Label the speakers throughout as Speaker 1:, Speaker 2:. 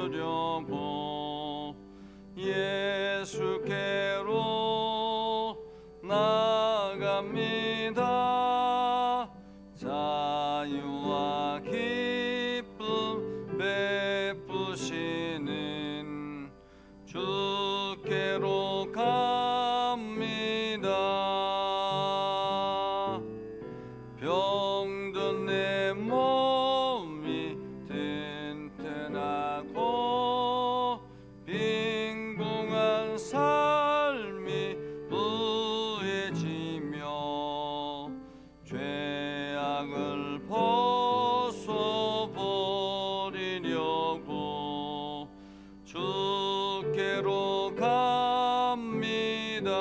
Speaker 1: 받으려고 예수께로 나아갑니다. 자유와 기쁨 베푸시는 주께로 갑니다. 병든 내 몸이 튼튼하고 빈궁한 삶이 부해지며 죄악을 벗어버리려고 주께로 갑니다.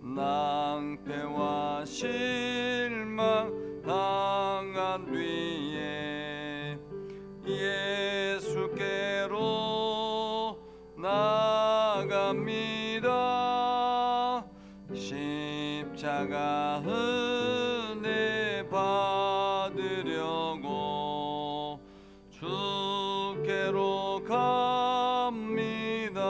Speaker 1: 낭패와 실망 당한 뒤에 예수께로 나갑니다. 십자가 은혜 받으려고 주께로 갑니다.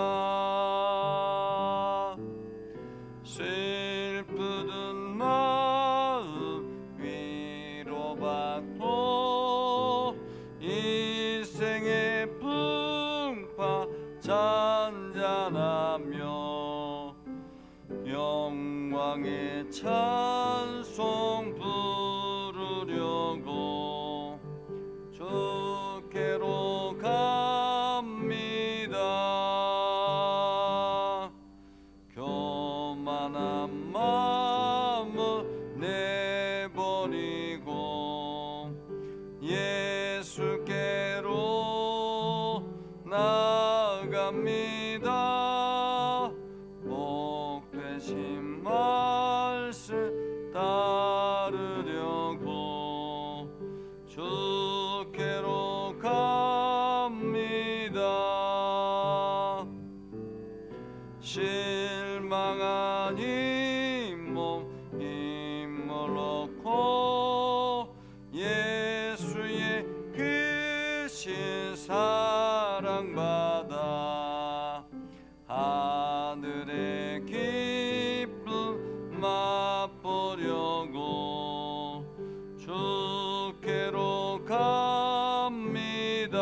Speaker 1: 슬프던 마음 위로받고 인생의 풍파 잔잔하며 영광의 찬송 부르려고 주께로 갑니다. 교만한 마음을 내버리고 예수께로 나아갑니다. 복 되신 말씀 따르려고 주께로 갑니다. 실망한 이 몸 힘을 얻고 예수의 크신 사랑받아 하늘의 기쁨 맛보려고 주께로 갑니다.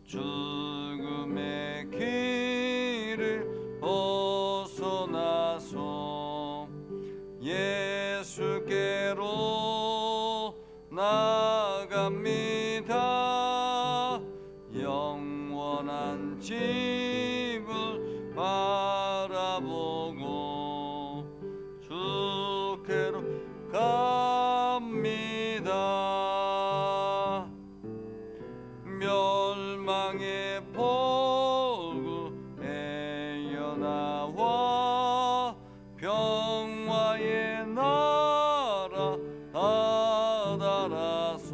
Speaker 1: 죽음의 길을 벗어나서 예수께로 나갑니다. 영원한 집을 바라보고 주께로 갑니다. 멸망의 폭우에 연하와 평화의 나라 다다라서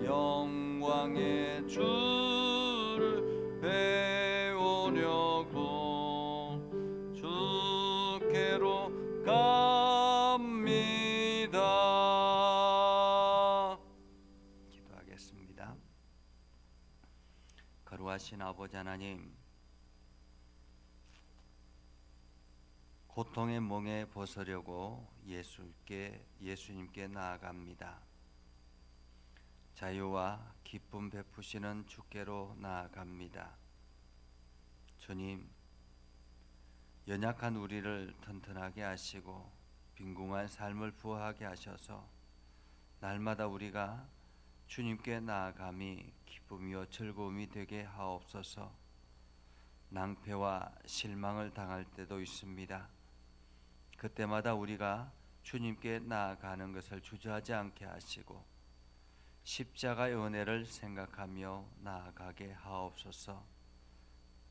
Speaker 1: 영광의 주를 배우려고 주께로 갑니다. 기도하겠습니다. 거룩하신 아버지 하나님, 고통의 멍에 벗으려고 예수님께 나아갑니다. 자유와 기쁨 베푸시는 주께로 나아갑니다. 주님, 연약한 우리를 튼튼하게 하시고 빈궁한 삶을 부하게 하셔서 날마다 우리가 주님께 나아감이 기쁨이요 즐거움이 되게 하옵소서. 낭패와 실망을 당할 때도 있습니다. 그때마다 우리가 주님께 나아가는 것을 주저하지 않게 하시고 십자가의 은혜를 생각하며 나아가게 하옵소서.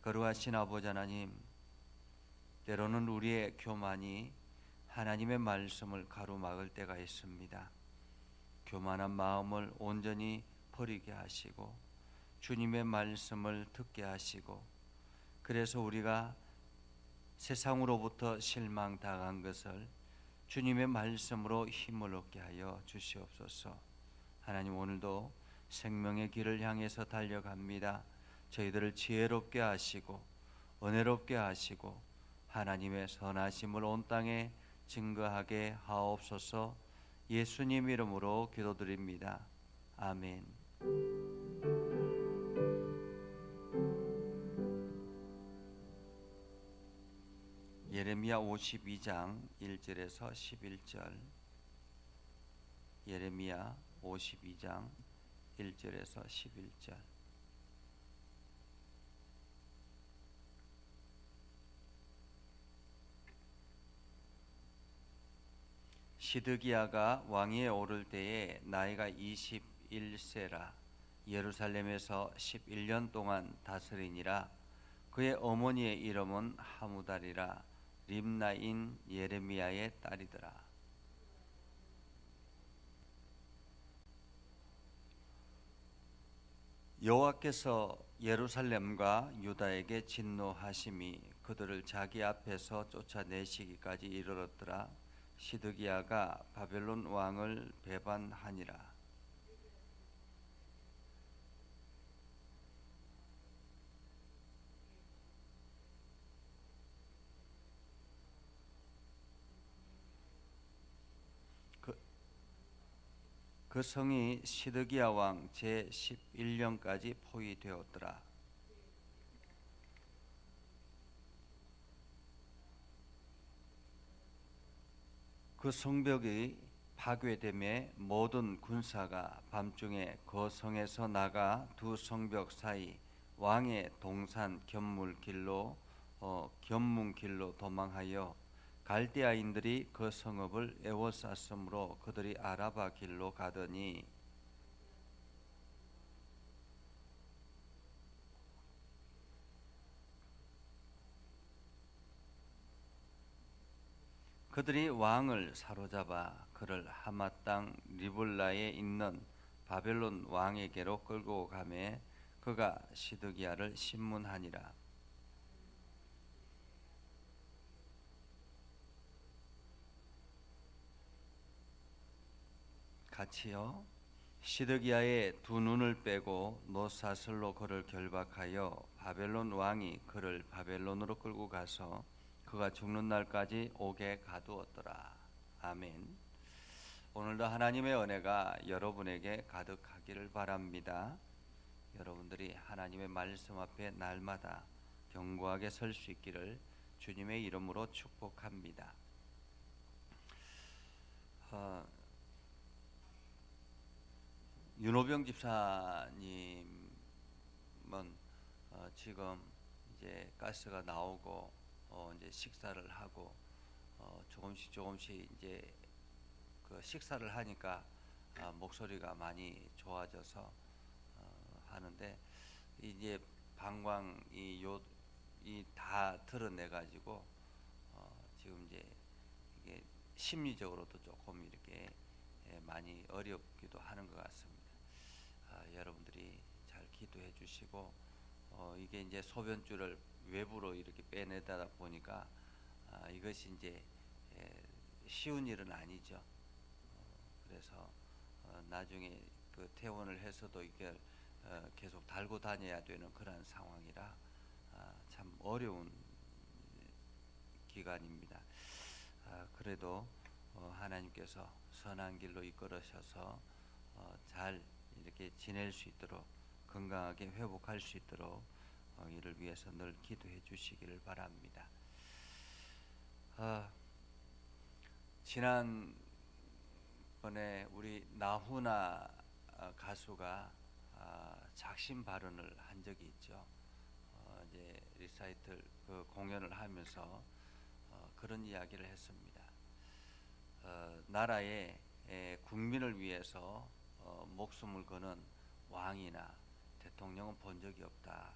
Speaker 1: 거룩하신 아버지 하나님, 때로는 우리의 교만이 하나님의 말씀을 가로막을 때가 있습니다. 교만한 마음을 온전히 버리게 하시고 주님의 말씀을 듣게 하시고, 그래서 우리가 세상으로부터 실망당한 것을 주님의 말씀으로 힘을 얻게 하여 주시옵소서. 하나님, 오늘도 생명의 길을 향해서 달려갑니다. 저희들을 지혜롭게 하시고 은혜롭게 하시고 하나님의 선하심을 온 땅에 증거하게 하옵소서. 예수님 이름으로 기도드립니다. 아멘. 예레미야 52장 1절에서 11절. 예레미야 52장 1절에서 11절. 시드기야가 왕위에 오를 때에 나이가 21세라. 예루살렘에서 11년 동안 다스리니라. 그의 어머니의 이름은 하무달이라. 림나인 예레미야의 딸이더라. 여호와께서 예루살렘과 유다에게 진노하심이 그들을 자기 앞에서 쫓아내시기까지 이르렀더라. 시드기야가 바벨론 왕을 배반하니라. 그 성이 시드기야 왕 제11년까지 포위되었더라. 그 성벽이 파괴됨에 모든 군사가 밤중에 그 성에서 나가 두 성벽 사이 왕의 동산 견문길로 도망하여 갈대아인들이 그 성읍을 에워쌌으므로 그들이 아라바 길로 가더니 그들이 왕을 사로잡아 그를 하마 땅 리블라에 있는 바벨론 왕에게로 끌고 가매 그가 시드기야를 신문하니라. 같이요. 시드기야의 두 눈을 빼고 노사슬로 그를 결박하여 바벨론 왕이 그를 바벨론으로 끌고 가서 그가 죽는 날까지 옥에 가두었더라. 아멘. 오늘도 하나님의 은혜가 여러분에게 가득하기를 바랍니다. 여러분들이 하나님의 말씀 앞에 날마다 견고하게 설 수 있기를 주님의 이름으로 축복합니다. 윤호병 집사님은 지금 이제 가스가 나오고 이제 식사를 하고 조금씩 이제 그 식사를 하니까 목소리가 많이 좋아져서 하는데 이제 방광이 다 드러내 가지고 지금 이제 이게 심리적으로도 조금 이렇게 많이 어렵기도 하는 것 같습니다. 여러분들이 잘 기도해 주시고 이게 이제 소변줄을 외부로 이렇게 빼내다 보니까 이것이 이제 쉬운 일은 아니죠. 그래서 나중에 그 퇴원을 해서도 이게 계속 달고 다녀야 되는 그런 상황이라 참 어려운 기간입니다. 그래도 하나님께서 선한 길로 이끌으셔서 잘 이렇게 지낼 수 있도록 건강하게 회복할 수 있도록 이를 위해서 늘 기도해 주시기를 바랍니다. 지난번에 우리 나훈아 가수가 작심 발언을 한 적이 있죠. 이제 리사이틀 그 공연을 하면서 그런 이야기를 했습니다. 나라의 국민을 위해서 목숨을 거는 왕이나 대통령은 본 적이 없다.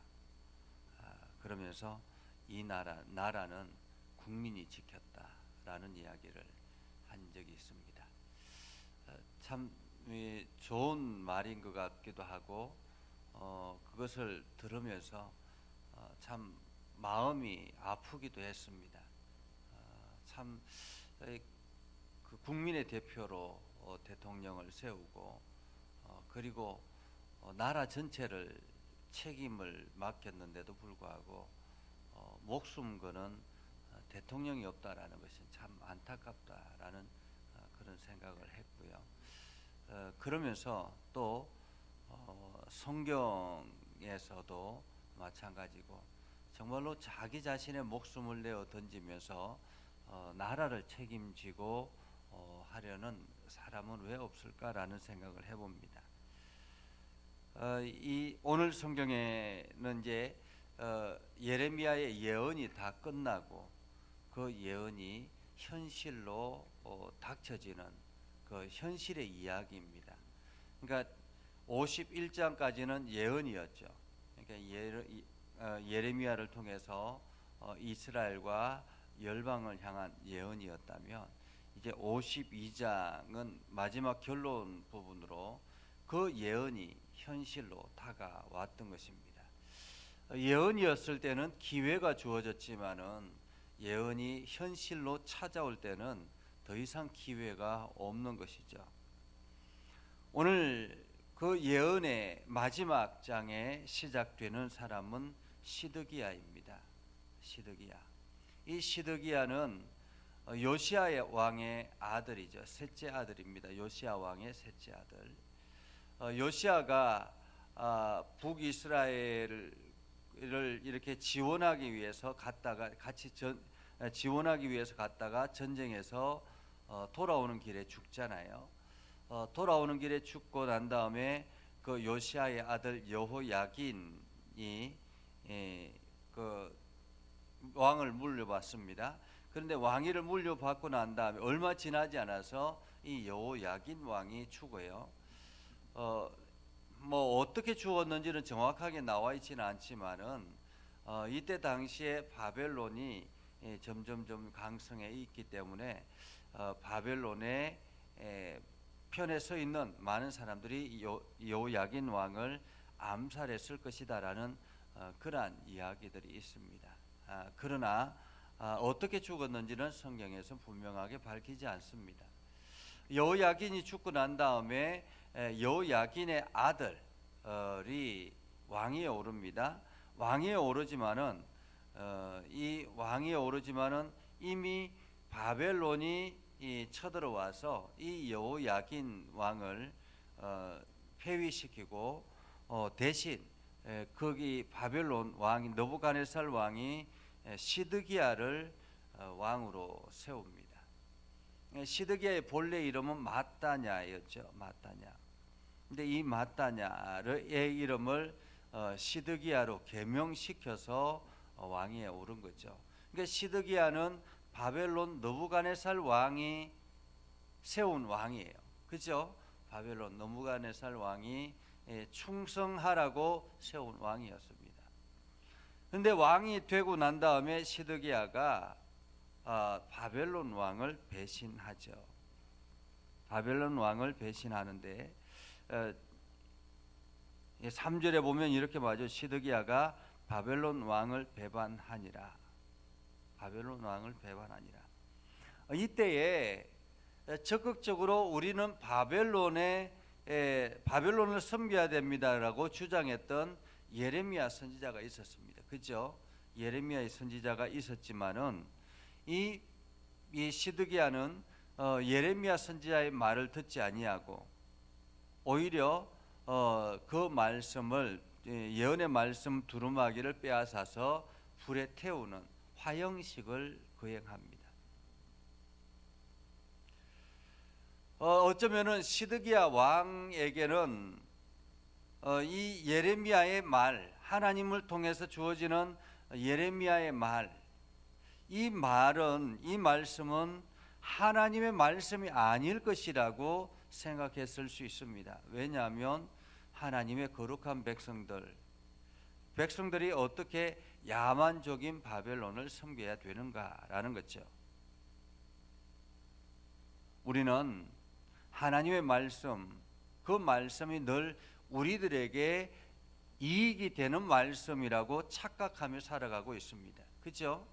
Speaker 1: 그러면서 이 나라는 국민이 지켰다라는 이야기를 한 적이 있습니다. 참 좋은 말인 것 같기도 하고 그것을 들으면서 참 마음이 아프기도 했습니다. 참 그 국민의 대표로 대통령을 세우고 그리고 나라 전체를 책임을 맡겼는데도 불구하고 목숨 거는 대통령이 없다라는 것이 참 안타깝다라는 그런 생각을 했고요. 그러면서 또 성경에서도 마찬가지고 정말로 자기 자신의 목숨을 내어 던지면서 나라를 책임지고 하려는 사람은 왜 없을까라는 생각을 해봅니다. 이 오늘 성경에는 이제 예레미야의 예언이 다 끝나고 그 예언이 현실로 닥쳐지는 그 현실의 이야기입니다. 그러니까 51장까지는 예언이었죠. 그러니까 예레미야를 통해서 이스라엘과 열방을 향한 예언이었다면 이제 52장은 마지막 결론 부분으로 그 예언이 현실로 다가왔던 것입니다. 예언이었을 때는 기회가 주어졌지만은 예언이 현실로 찾아올 때는 더 이상 기회가 없는 것이죠. 오늘 그 예언의 마지막 장에 시작되는 사람은 시드기야입니다. 시드기야. 이 시드기야는 요시야 왕의 아들이죠. 셋째 아들입니다. 요시야 왕의 셋째 아들. 요시야가 북이스라엘을 이렇게 지원하기 위해서 갔다가 지원하기 위해서 갔다가 전쟁에서 돌아오는 길에 죽잖아요. 돌아오는 길에 죽고 난 다음에 그 요시야의 아들 여호야긴이 그 왕을 물려받습니다. 그런데 왕위를 물려받고 난 다음에 얼마 지나지 않아서 이 여호야긴 왕이 죽어요. 뭐 어떻게 죽었는지는 정확하게 나와 있지는 않지만은 이때 당시에 바벨론이 점점 강성해 있기 때문에 바벨론의 편에 서 있는 많은 사람들이 여호야긴 왕을 암살했을 것이다라는 그러한 이야기들이 있습니다. 그러나 어떻게 죽었는지는 성경에서 분명하게 밝히지 않습니다. 여호야긴이 죽고 난 다음에 여호야긴의 아들이 왕위에 오릅니다. 왕위에 오르지만은 이 왕위에 오르지만은 이미 바벨론이 쳐들어와서 이 여호야긴 왕을 폐위시키고 대신 거기 바벨론 왕이 느부갓네살 왕이 시드기야를 왕으로 세웁니다. 시드기야의 본래 이름은 마따냐였죠. 마따냐. 근데 이 마따냐의 이름을 시드기야로 개명시켜서 왕위에 오른 거죠. 그러니까 시드기야는 바벨론 느부갓네살 왕이 세운 왕이에요. 그죠? 바벨론 느부갓네살 왕이 충성하라고 세운 왕이었습니다. 그런데 왕이 되고 난 다음에 시드기야가 바벨론 왕을 배신하죠. 바벨론 왕을 배신하는데 3절에 보면 이렇게 말하죠. 시드기야가 바벨론 왕을 배반하니라. 바벨론 왕을 배반하니라. 이때에 적극적으로 우리는 바벨론을 섬겨야 됩니다라고 주장했던 예레미야 선지자가 있었습니다. 그죠? 예레미야의 선지자가 있었지만은 이 시드기야는 예레미야 선지자의 말을 듣지 아니하고 오히려 그 말씀을 예언의 말씀 두루마기를 빼앗아서 불에 태우는 화형식을 거행합니다. 어쩌면은 시드기야 왕에게는 이 예레미야의 말, 하나님을 통해서 주어지는 예레미야의 말, 이 말씀은 하나님의 말씀이 아닐 것이라고 생각했을 수 있습니다. 왜냐하면 하나님의 거룩한 백성들이 어떻게 야만적인 바벨론을 섬겨야 되는가라는 거죠. 우리는 하나님의 말씀, 그 말씀이 늘 우리들에게 이익이 되는 말씀이라고 착각하며 살아가고 있습니다. 그렇죠?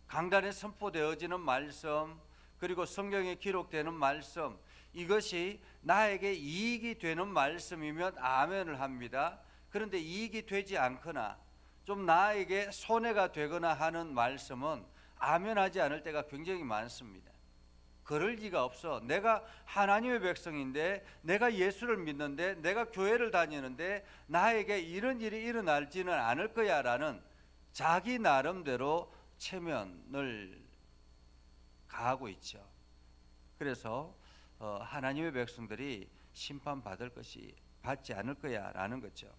Speaker 1: 강단에 선포되어지는 말씀, 그리고 성경에 기록되는 말씀, 이것이 나에게 이익이 되는 말씀이면 아멘을 합니다. 그런데 이익이 되지 않거나 좀 나에게 손해가 되거나 하는 말씀은 아멘하지 않을 때가 굉장히 많습니다. 그럴 리가 없어. 내가 하나님의 백성인데, 내가 예수를 믿는데, 내가 교회를 다니는데 나에게 이런 일이 일어날지는 않을 거야 라는 자기 나름대로 체면을 가하고 있죠. 그래서 하나님의 백성들이 심판받을 것이 받지 않을 거야 라는 거죠.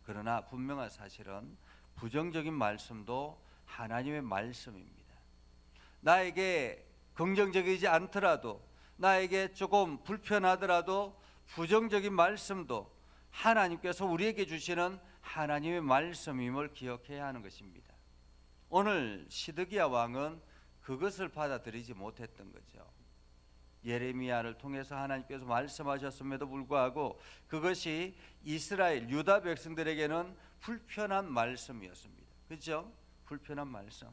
Speaker 1: 그러나 분명한 사실은 부정적인 말씀도 하나님의 말씀입니다. 나에게 긍정적이지 않더라도, 나에게 조금 불편하더라도 부정적인 말씀도 하나님께서 우리에게 주시는 하나님의 말씀임을 기억해야 하는 것입니다. 오늘 시드기야 왕은 그것을 받아들이지 못했던 거죠. 예레미야를 통해서 하나님께서 말씀하셨음에도 불구하고 그것이 이스라엘 유다 백성들에게는 불편한 말씀이었습니다. 그렇죠? 불편한 말씀.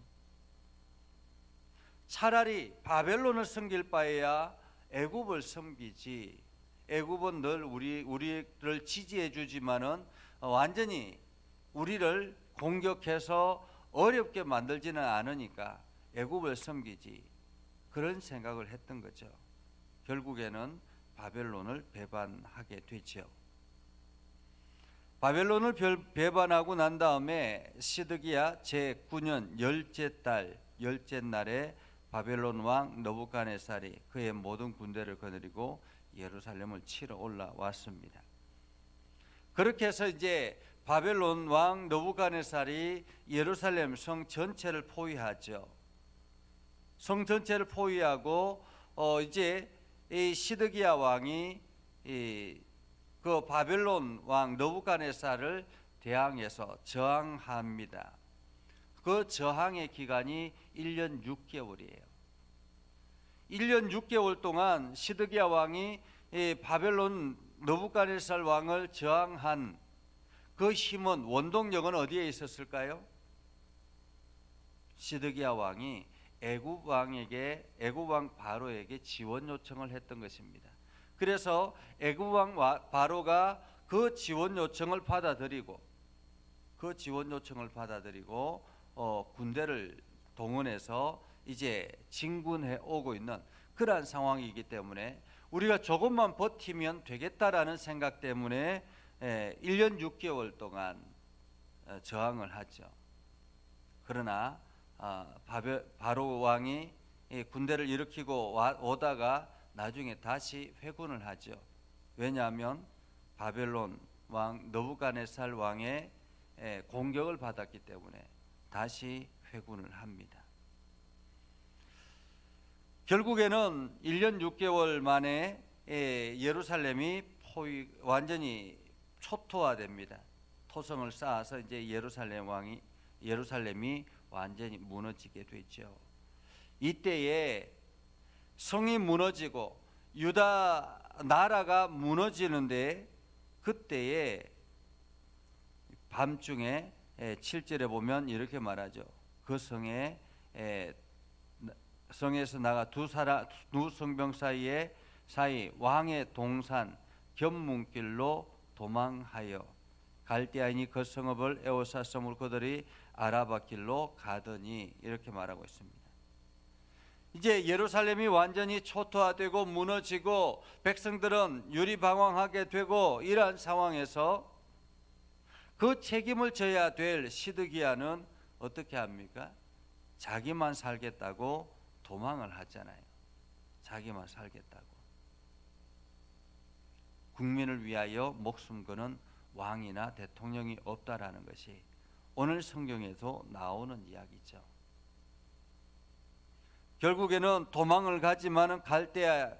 Speaker 1: 차라리 바벨론을 섬길 바에야 애굽을 섬기지. 애굽은 늘 우리를 지지해 주지만은 완전히 우리를 공격해서 어렵게 만들지는 않으니까 애굽을 섬기지. 그런 생각을 했던 거죠. 결국에는 바벨론을 배반하게 되죠. 바벨론을 배반하고 난 다음에 시드기야 제9년 10째 달 10째 날에 바벨론 왕 느부갓네살이 그의 모든 군대를 거느리고 예루살렘을 치러 올라왔습니다. 그렇게 해서 이제 바벨론 왕 느부갓네살이 예루살렘 성 전체를 포위하죠. 성 전체를 포위하고 이제 이 시드기야 왕이 그 바벨론 왕 느부갓네살을 대항해서 저항합니다. 그 저항의 기간이 1년 6개월이에요. 1년 6개월 동안 시드기야 왕이 바벨론 느부갓네살 왕을 저항한 그 힘은, 원동력은 어디에 있었을까요? 시드기야 왕이 애굽 왕 바로에게 지원 요청을 했던 것입니다. 그래서 애굽 왕 바로가 그 지원 요청을 받아들이고 군대를 동원해서 이제 진군해 오고 있는 그러한 상황이기 때문에 우리가 조금만 버티면 되겠다라는 생각 때문에 1년 6개월 동안 저항을 하죠. 그러나 바로 왕이 군대를 일으키고 오다가 나중에 다시 회군을 하죠. 왜냐하면 바벨론 왕 느부갓네살 왕의 공격을 받았기 때문에 다시 회군을 합니다. 결국에는 1년 6개월 만에 예루살렘이 완전히 초토화됩니다. 토성을 쌓아서 이제 예루살렘이 완전히 무너지게 되죠. 이때에 성이 무너지고 유다 나라가 무너지는데, 그때에 밤중에 7절에 보면 이렇게 말하죠. 그 성에서 나가 두 성병 사이 왕의 동산 견문길로 도망하여 갈대아인이 그 성읍을 에워쌌으므로 그들이 아라바 길로 가더니, 이렇게 말하고 있습니다. 이제 예루살렘이 완전히 초토화되고 무너지고 백성들은 유리방황하게 되고 이러한 상황에서 그 책임을 져야 될 시드기야는 어떻게 합니까? 자기만 살겠다고 도망을 하잖아요. 자기만 살겠다고. 국민을 위하여 목숨 거는 왕이나 대통령이 없다라는 것이 오늘 성경에도 나오는 이야기죠. 결국에는 도망을 가지만은 갈대아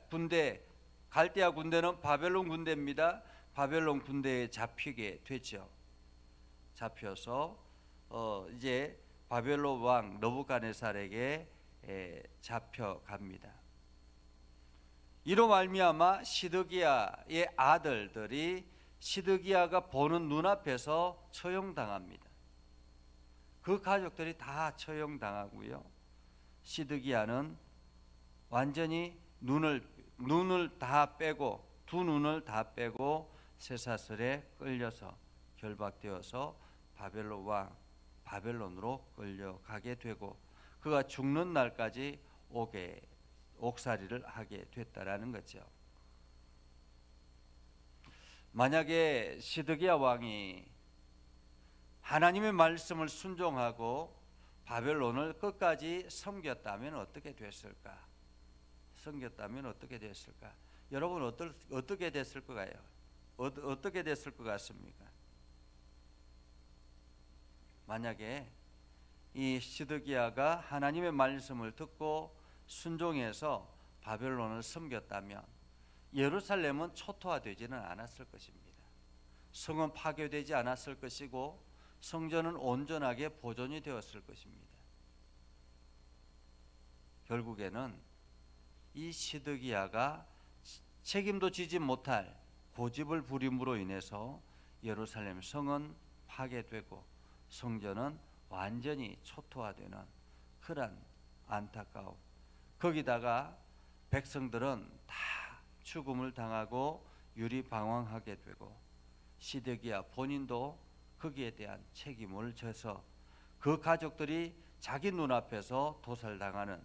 Speaker 1: 군대는 바벨론 군대입니다. 바벨론 군대에 잡히게 되죠. 잡혀서 이제 바벨론 왕 느부갓네살에게 잡혀갑니다. 이로 말미암아 시드기야의 아들들이 시드기야가 보는 눈앞에서 처형당합니다. 그 가족들이 다 처형당하고요. 시드기야는 완전히 눈을 다 빼고, 두 눈을 다 빼고 쇠사슬에 끌려서 결박되어서 바벨론 왕 바벨론으로 끌려가게 되고, 그가 죽는 날까지 옥살이를 하게 됐다라는 거죠. 만약에 시드기야 왕이 하나님의 말씀을 순종하고 바벨론을 끝까지 섬겼다면 어떻게 됐을까? 섬겼다면 어떻게 됐을까? 여러분 어떻게 됐을 거예요? 어떻게 됐을 것 같습니까? 만약에 이 시드기야가 하나님의 말씀을 듣고 순종해서 바벨론을 섬겼다면 예루살렘은 초토화되지는 않았을 것입니다. 성은 파괴되지 않았을 것이고 성전은 온전하게 보존이 되었을 것입니다. 결국에는 이 시드기야가 책임도 지지 못할 고집을 부림으로 인해서 예루살렘 성은 파괴되고 성전은 완전히 초토화되는 그런 안타까움, 거기다가 백성들은 다 죽음을 당하고 유리방황하게 되고 시드기야 본인도 거기에 대한 책임을 져서 그 가족들이 자기 눈앞에서 도살당하는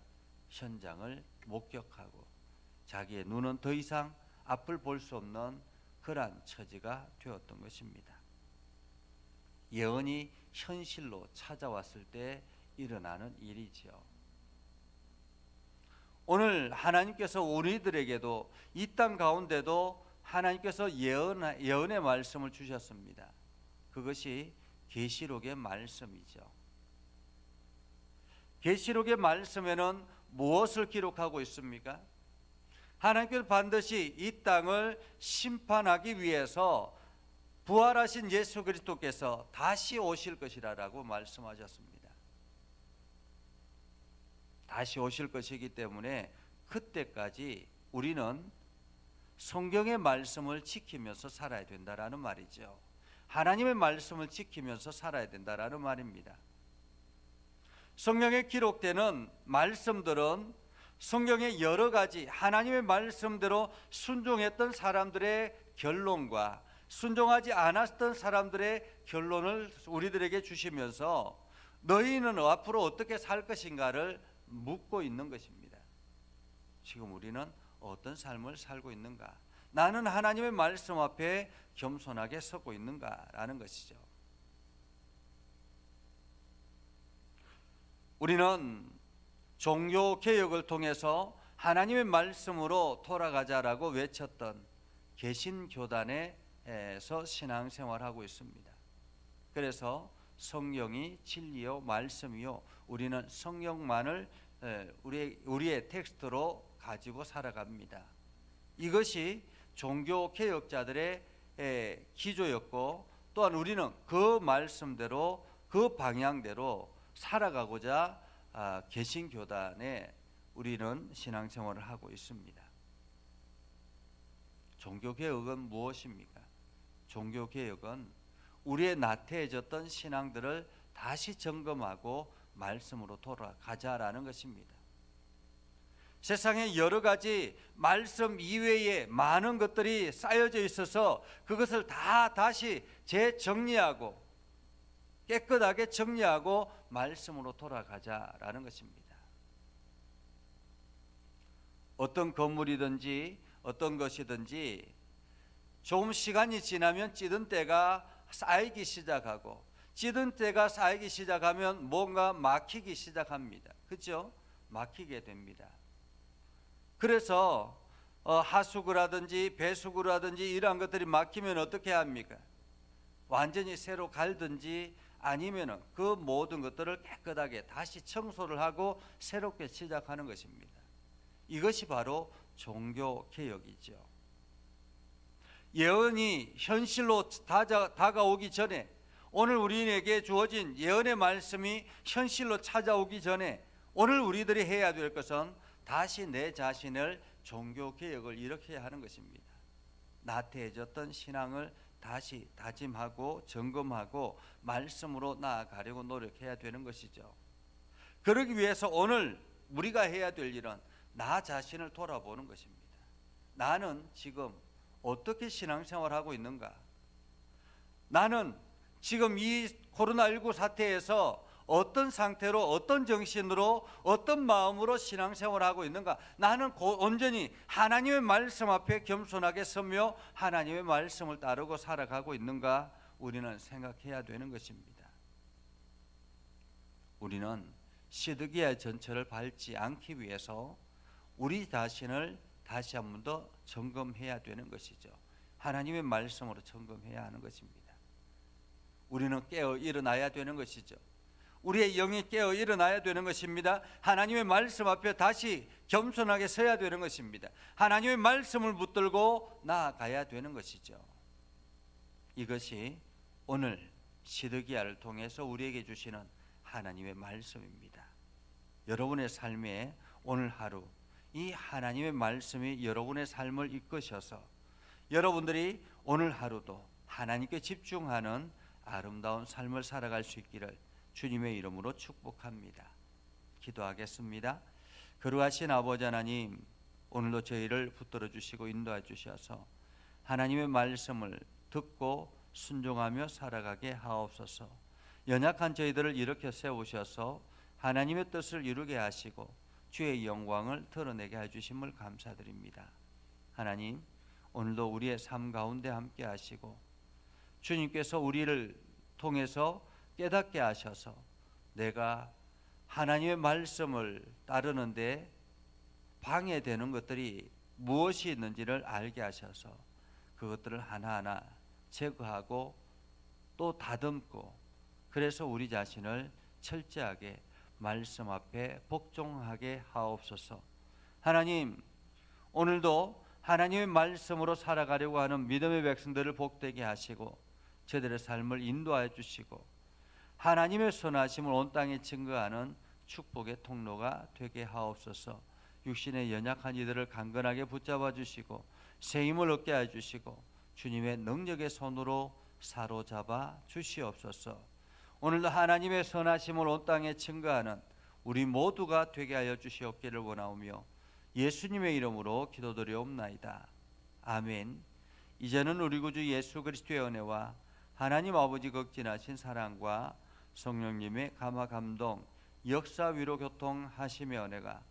Speaker 1: 현장을 목격하고 자기의 눈은 더 이상 앞을 볼 수 없는 그러한 처지가 되었던 것입니다. 예언이 현실로 찾아왔을 때 일어나는 일이지요. 오늘 하나님께서 우리들에게도 이 땅 가운데도 하나님께서 예언의 말씀을 주셨습니다. 그것이 계시록의 말씀이죠. 계시록의 말씀에는 무엇을 기록하고 있습니까? 하나님께서 반드시 이 땅을 심판하기 위해서 부활하신 예수 그리스도께서 다시 오실 것이라고 말씀하셨습니다. 다시 오실 것이기 때문에 그때까지 우리는 성경의 말씀을 지키면서 살아야 된다라는 말이죠. 하나님의 말씀을 지키면서 살아야 된다라는 말입니다. 성경에 기록되는 말씀들은 성경의 여러 가지 하나님의 말씀대로 순종했던 사람들의 결론과 순종하지 않았던 사람들의 결론을 우리들에게 주시면서 너희는 앞으로 어떻게 살 것인가를 묻고 있는 것입니다. 지금 우리는 어떤 삶을 살고 있는가? 나는 하나님의 말씀 앞에 겸손하게 서고 있는가라는 것이죠. 우리는 종교개혁을 통해서 하나님의 말씀으로 돌아가자라고 외쳤던 개신교단에서 신앙생활하고 있습니다. 그래서 성경이 진리요 말씀이요, 우리는 성경만을 우리의 텍스트로 가지고 살아갑니다. 이것이 종교개혁자들의 기조였고, 또한 우리는 그 말씀대로 그 방향대로 살아가고자 개신교단에 우리는 신앙생활을 하고 있습니다. 종교개혁은 무엇입니까? 종교개혁은 우리의 나태해졌던 신앙들을 다시 점검하고 말씀으로 돌아가자라는 것입니다. 세상에 여러 가지 말씀 이외에 많은 것들이 쌓여져 있어서 그것을 다 다시 재정리하고 깨끗하게 정리하고 말씀으로 돌아가자라는 것입니다. 어떤 건물이든지 어떤 것이든지 좀 시간이 지나면 찌든 때가 쌓이기 시작하고, 찌든 때가 쌓이기 시작하면 뭔가 막히기 시작합니다. 그렇죠? 막히게 됩니다. 그래서 하수구라든지 배수구라든지 이러한 것들이 막히면 어떻게 합니까? 완전히 새로 갈든지 아니면은 그 모든 것들을 깨끗하게 다시 청소를 하고 새롭게 시작하는 것입니다. 이것이 바로 종교개혁이죠. 예언이 현실로 다가오기 전에, 오늘 우리에게 주어진 예언의 말씀이 현실로 찾아오기 전에 오늘 우리들이 해야 될 것은 다시 내 자신을 종교개혁을 일으켜야 하는 것입니다. 나태해졌던 신앙을 다시 다짐하고 점검하고 말씀으로 나아가려고 노력해야 되는 것이죠. 그러기 위해서 오늘 우리가 해야 될 일은 나 자신을 돌아보는 것입니다. 나는 지금 어떻게 신앙생활하고 있는가? 나는 지금 이 코로나19 사태에서 어떤 상태로, 어떤 정신으로, 어떤 마음으로 신앙생활하고 있는가? 나는 온전히 하나님의 말씀 앞에 겸손하게 서며 하나님의 말씀을 따르고 살아가고 있는가? 우리는 생각해야 되는 것입니다. 우리는 시드기야의 전철을 밟지 않기 위해서 우리 자신을 다시 한 번 더 점검해야 되는 것이죠. 하나님의 말씀으로 점검해야 하는 것입니다. 우리는 깨어 일어나야 되는 것이죠. 우리의 영이 깨어 일어나야 되는 것입니다. 하나님의 말씀 앞에 다시 겸손하게 서야 되는 것입니다. 하나님의 말씀을 붙들고 나아가야 되는 것이죠. 이것이 오늘 시드기야를 통해서 우리에게 주시는 하나님의 말씀입니다. 여러분의 삶에 오늘 하루 이 하나님의 말씀이 여러분의 삶을 이끄셔서 여러분들이 오늘 하루도 하나님께 집중하는 아름다운 삶을 살아갈 수 있기를 주님의 이름으로 축복합니다. 기도하겠습니다. 거룩하신 아버지 하나님, 오늘도 저희를 붙들어 주시고 인도해 주셔서 하나님의 말씀을 듣고 순종하며 살아가게 하옵소서. 연약한 저희들을 일으켜 세우셔서 하나님의 뜻을 이루게 하시고 주의 영광을 드러내게 해주심을 감사드립니다. 하나님, 오늘도 우리의 삶 가운데 함께 하시고 주님께서 우리를 통해서 깨닫게 하셔서 내가 하나님의 말씀을 따르는데 방해되는 것들이 무엇이 있는지를 알게 하셔서 그것들을 하나하나 제거하고 또 다듬고, 그래서 우리 자신을 철저하게 말씀 앞에 복종하게 하옵소서. 하나님, 오늘도 하나님의 말씀으로 살아가려고 하는 믿음의 백성들을 복되게 하시고 저들의 삶을 인도하여 주시고 하나님의 선하심을 온 땅에 증거하는 축복의 통로가 되게 하옵소서. 육신의 연약한 이들을 강건하게 붙잡아 주시고 새 힘을 얻게 해 주시고 주님의 능력의 손으로 사로잡아 주시옵소서. 오늘도 하나님의 선하심을 온 땅에 증거하는 우리 모두가 되게 하여 주시옵기를 원하오며 예수님의 이름으로 기도드리옵나이다. 아멘. 이제는 우리 구주 예수 그리스도의 은혜와 하나님 아버지 극진하신 사랑과 성령님의 감화 감동 역사 위로 교통하심의 은혜가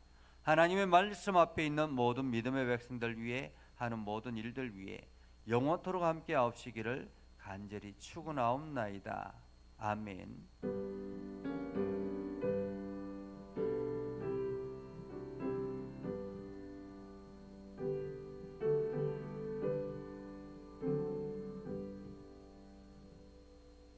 Speaker 1: 하나님의 말씀 앞에 있는 모든 믿음의 백성들 위해 하는 모든 일들 위해 영원토록 함께 하옵시기를 간절히 축원하옵나이다. 아멘.